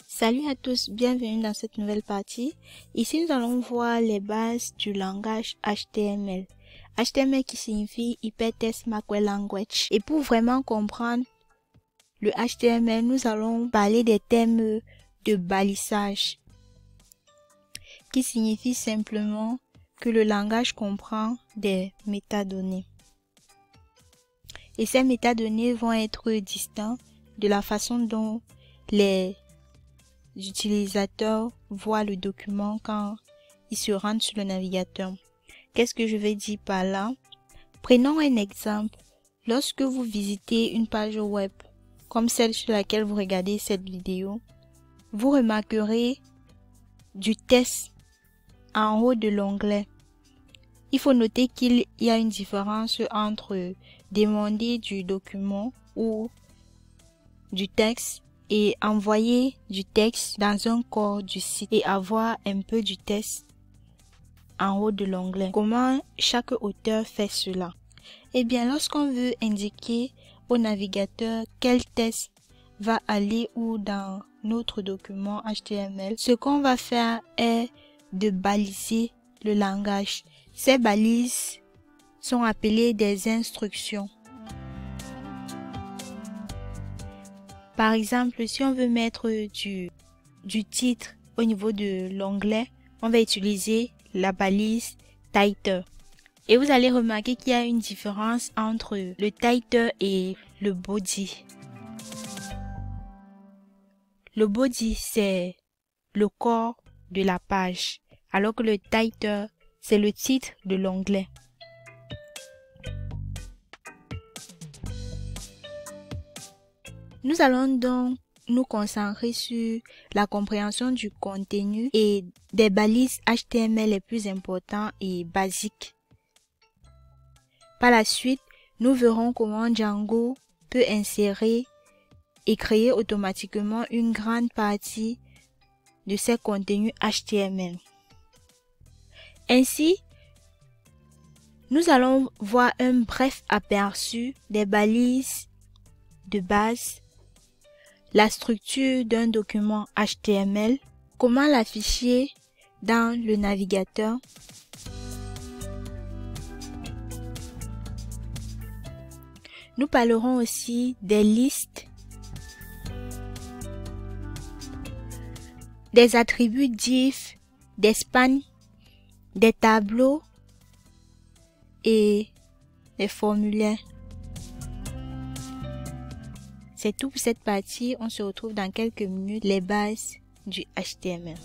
Salut à tous, bienvenue dans cette nouvelle partie. Ici, nous allons voir les bases du langage HTML. HTML qui signifie Hypertext Markup Language. Et pour vraiment comprendre le HTML, nous allons parler des termes de balisage, qui signifie simplement que le langage comprend des métadonnées. Et ces métadonnées vont être distinctes de la façon dont les utilisateurs voient le document quand ils se rendent sur le navigateur. Qu'est-ce que je vais dire par là? Prenons un exemple. Lorsque vous visitez une page web, comme celle sur laquelle vous regardez cette vidéo, vous remarquerez du texte en haut de l'onglet. Il faut noter qu'il y a une différence entre demander du document ou du texte et envoyer du texte dans un corps du site et avoir un peu du texte en haut de l'onglet. Comment chaque auteur fait cela? Eh bien, lorsqu'on veut indiquer au navigateur quel texte va aller où dans notre document HTML, ce qu'on va faire est de baliser le langage. Ces balises sont appelées des instructions. Par exemple, si on veut mettre du titre au niveau de l'onglet, on va utiliser la balise title. Et vous allez remarquer qu'il y a une différence entre le title et le body. Le body, c'est le corps de la page, alors que le title, c'est le titre de l'onglet. Nous allons donc nous concentrer sur la compréhension du contenu et des balises HTML les plus importantes et basiques. Par la suite, nous verrons comment Django peut insérer et créer automatiquement une grande partie de ces contenus HTML. Ainsi, nous allons voir un bref aperçu des balises de base, la structure d'un document HTML, comment l'afficher dans le navigateur, nous parlerons aussi des listes, des attributs div, des spans, des tableaux et des formulaires. C'est tout pour cette partie. On se retrouve dans quelques minutes. Les bases du HTML.